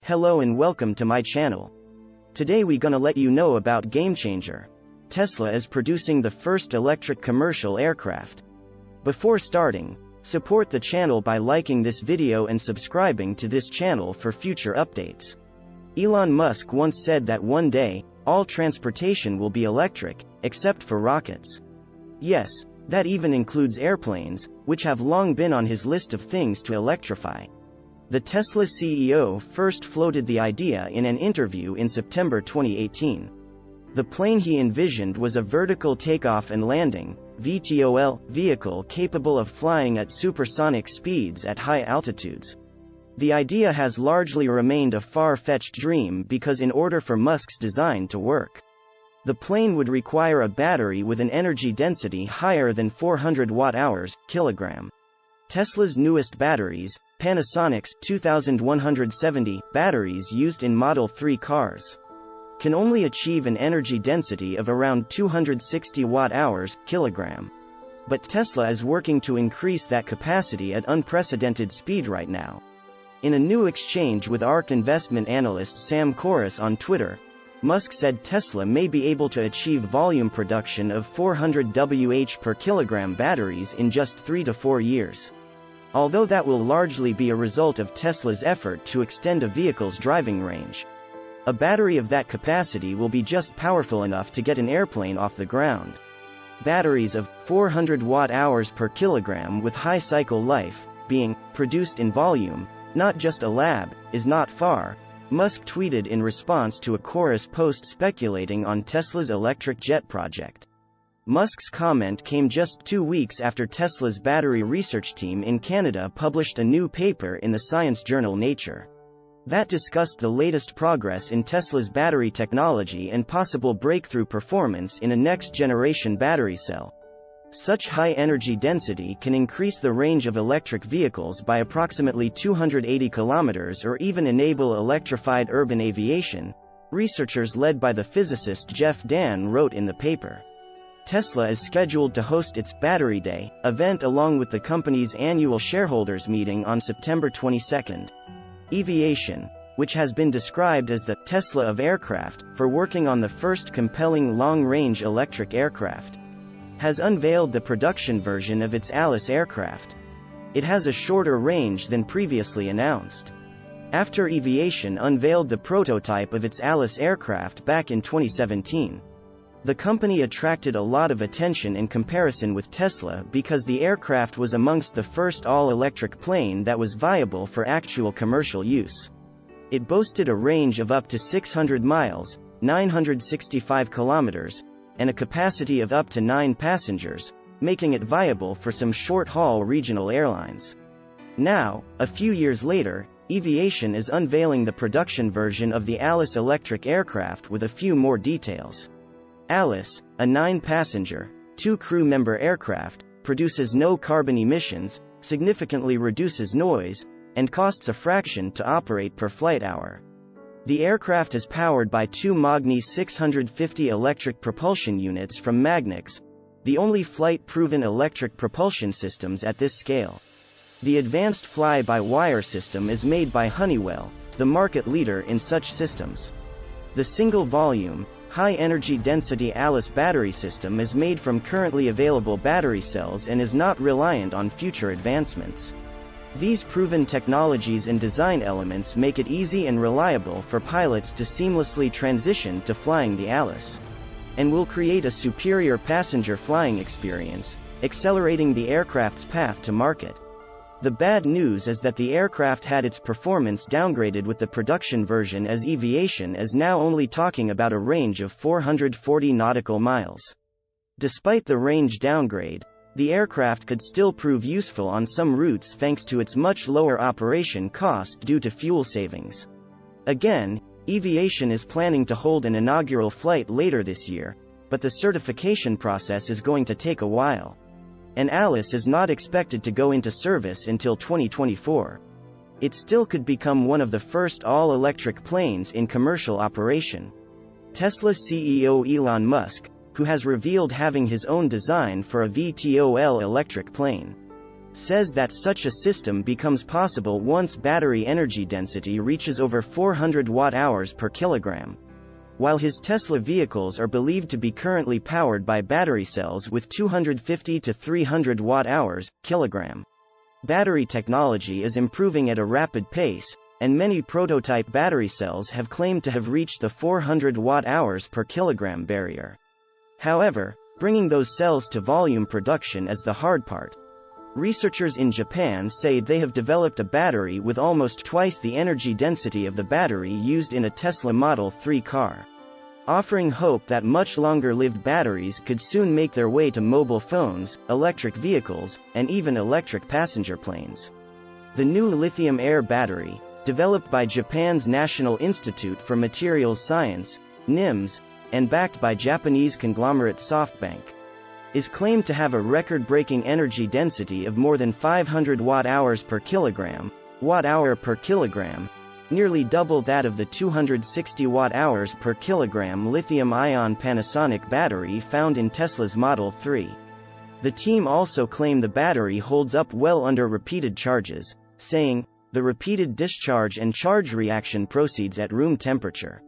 Hello and welcome to my channel. Today we gonna let you know about game changer. Tesla is producing the first electric commercial aircraft. Before starting, support the channel by liking this video and subscribing to this channel for future updates. Elon Musk once said that one day, all transportation will be electric, except for rockets. Yes, that even includes airplanes, which have long been on his list of things to electrify. The Tesla CEO first floated the idea in an interview in September 2018. The plane he envisioned was a vertical takeoff and landing (VTOL) vehicle capable of flying at supersonic speeds at high altitudes. The idea has largely remained a far-fetched dream because in order for Musk's design to work, the plane would require a battery with an energy density higher than 400 watt-hours/kilogram. Tesla's newest batteries, Panasonic's 2170 batteries used in Model 3 cars, can only achieve an energy density of around 260 watt-hours/kilogram. But Tesla is working to increase that capacity at unprecedented speed right now. In a new exchange with ARK investment analyst Sam Corris on Twitter, Musk said Tesla may be able to achieve volume production of 400 Wh per kilogram batteries in just 3 to 4 years. Although that will largely be a result of Tesla's effort to extend a vehicle's driving range. A battery of that capacity will be just powerful enough to get an airplane off the ground. Batteries of 400 watt-hours per kilogram with high cycle life, being produced in volume, not just a lab, is not far, Musk tweeted in response to a Corris post speculating on Tesla's electric jet project. Musk's comment came just 2 weeks after Tesla's battery research team in Canada published a new paper in the science journal Nature that discussed the latest progress in Tesla's battery technology and possible breakthrough performance in a next-generation battery cell. Such high energy density can increase the range of electric vehicles by approximately 280 kilometers or even enable electrified urban aviation, researchers led by the physicist Jeff Dann wrote in the paper. Tesla is scheduled to host its Battery Day event along with the company's annual shareholders meeting on September 22. Eviation, which has been described as the Tesla of aircraft, for working on the first compelling long-range electric aircraft, has unveiled the production version of its Alice aircraft. It has a shorter range than previously announced. After Eviation unveiled the prototype of its Alice aircraft back in 2017, the company attracted a lot of attention in comparison with Tesla because the aircraft was amongst the first all-electric plane that was viable for actual commercial use. It boasted a range of up to 600 miles, 965 kilometers, and a capacity of up to 9 passengers, making it viable for some short-haul regional airlines. Now, a few years later, Eviation is unveiling the production version of the Alice electric aircraft with a few more details. Alice, a 9-passenger, 2-crew-member aircraft, produces no carbon emissions, significantly reduces noise, and costs a fraction to operate per flight hour. The aircraft is powered by 2 Magni 650 electric propulsion units from Magnix, the only flight-proven electric propulsion systems at this scale. The advanced fly-by-wire system is made by Honeywell, the market leader in such systems. The single-volume, high-energy density Alice battery system is made from currently available battery cells and is not reliant on future advancements. These proven technologies and design elements make it easy and reliable for pilots to seamlessly transition to flying the Alice, and will create a superior passenger flying experience, accelerating the aircraft's path to market. The bad news is that the aircraft had its performance downgraded with the production version, as Eviation is now only talking about a range of 440 nautical miles. Despite the range downgrade, the aircraft could still prove useful on some routes thanks to its much lower operation cost due to fuel savings. Again, Eviation is planning to hold an inaugural flight later this year, but the certification process is going to take a while. And Alice is not expected to go into service until 2024. It still could become one of the first all-electric planes in commercial operation. Tesla CEO Elon Musk, who has revealed having his own design for a VTOL electric plane, says that such a system becomes possible once battery energy density reaches over 400 watt-hours per kilogram. While his Tesla vehicles are believed to be currently powered by battery cells with 250 to 300 watt-hours kilogram. Battery technology is improving at a rapid pace, and many prototype battery cells have claimed to have reached the 400 watt-hours per kilogram barrier. However, bringing those cells to volume production is the hard part. Researchers in Japan say they have developed a battery with almost twice the energy density of the battery used in a Tesla Model 3 car, offering hope that much longer-lived batteries could soon make their way to mobile phones, electric vehicles, and even electric passenger planes. The new lithium-air battery, developed by Japan's National Institute for Materials Science, NIMS, and backed by Japanese conglomerate SoftBank, is claimed to have a record-breaking energy density of more than 500 watt-hours per kilogram, watt-hour per kilogram, nearly double that of the 260 watt-hours per kilogram lithium-ion Panasonic battery found in Tesla's Model 3. The team also claim the battery holds up well under repeated charges, saying, "The repeated discharge and charge reaction proceeds at room temperature."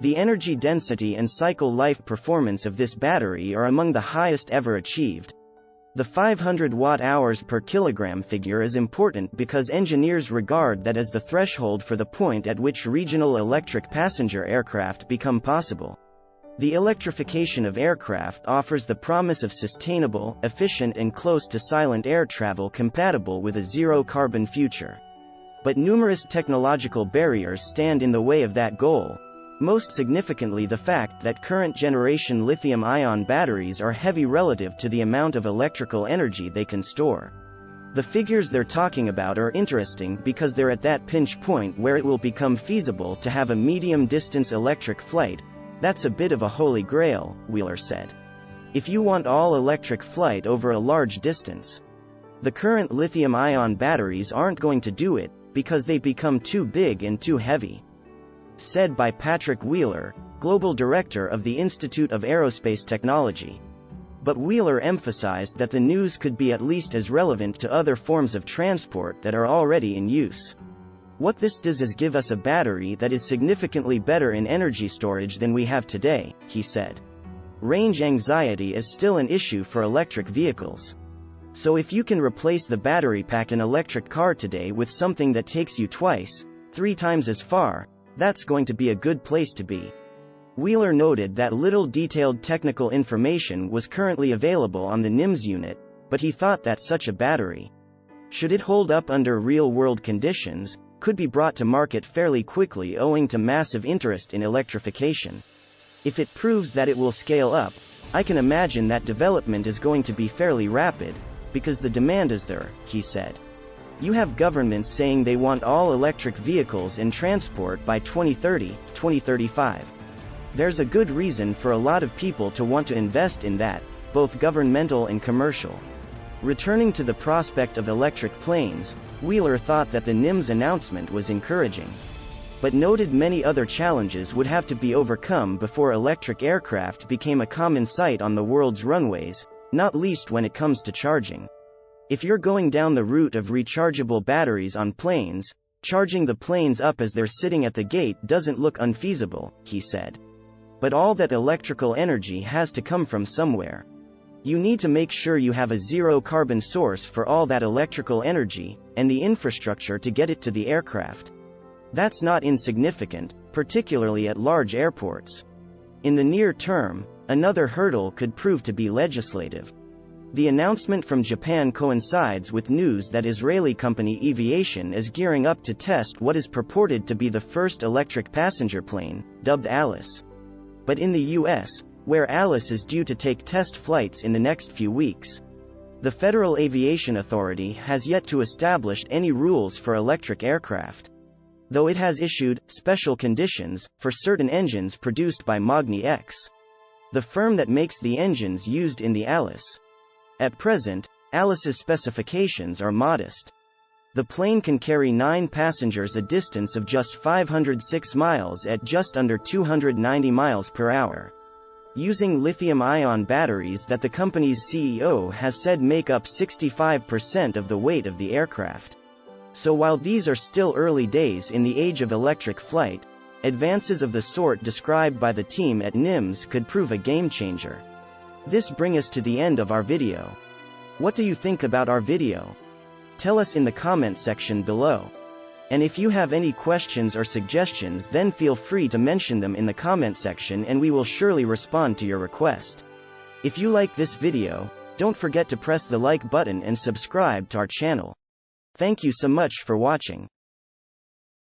The energy density and cycle life performance of this battery are among the highest ever achieved. The 500 watt-hours per kilogram figure is important because engineers regard that as the threshold for the point at which regional electric passenger aircraft become possible. The electrification of aircraft offers the promise of sustainable, efficient and close to silent air travel compatible with a zero-carbon future. But numerous technological barriers stand in the way of that goal. Most significantly the fact that current-generation lithium-ion batteries are heavy relative to the amount of electrical energy they can store. The figures they're talking about are interesting because they're at that pinch point where it will become feasible to have a medium-distance electric flight. That's a bit of a holy grail, Wheeler said. If you want all-electric flight over a large distance, the current lithium-ion batteries aren't going to do it, because they become too big and too heavy. Said by Patrick Wheeler, Global Director of the Institute of Aerospace Technology. But Wheeler emphasized that the news could be at least as relevant to other forms of transport that are already in use. What this does is give us a battery that is significantly better in energy storage than we have today, he said. Range anxiety is still an issue for electric vehicles. So if you can replace the battery pack in an electric car today with something that takes you twice, 3 times as far, that's going to be a good place to be. Wheeler noted that little detailed technical information was currently available on the NIMS unit, but he thought that such a battery, should it hold up under real-world conditions, could be brought to market fairly quickly owing to massive interest in electrification. If it proves that it will scale up, I can imagine that development is going to be fairly rapid, because the demand is there, he said. You have governments saying they want all electric vehicles in transport by 2030, 2035. There's a good reason for a lot of people to want to invest in that, both governmental and commercial. Returning to the prospect of electric planes, Wheeler thought that the NIMS announcement was encouraging, but noted many other challenges would have to be overcome before electric aircraft became a common sight on the world's runways, not least when it comes to charging. If you're going down the route of rechargeable batteries on planes, charging the planes up as they're sitting at the gate doesn't look unfeasible, he said. But all that electrical energy has to come from somewhere. You need to make sure you have a zero-carbon source for all that electrical energy, and the infrastructure to get it to the aircraft. That's not insignificant, particularly at large airports. In the near term, another hurdle could prove to be legislative. The announcement from Japan coincides with news that Israeli company Aviation is gearing up to test what is purported to be the first electric passenger plane, dubbed Alice. But in the US, where Alice is due to take test flights in the next few weeks, the Federal Aviation Authority has yet to establish any rules for electric aircraft, though it has issued special conditions for certain engines produced by Magni X, the firm that makes the engines used in the Alice. At present, Alice's specifications are modest. The plane can carry 9 passengers a distance of just 506 miles at just under 290 miles per hour. using lithium-ion batteries that the company's CEO has said make up 65% of the weight of the aircraft. So while these are still early days in the age of electric flight, advances of the sort described by the team at NIMS could prove a game-changer. This brings us to the end of our video. What do you think about our video? Tell us in the comment section below. And if you have any questions or suggestions, then feel free to mention them in the comment section and we will surely respond to your request. If you like this video, don't forget to press the like button and subscribe to our channel. Thank you so much for watching.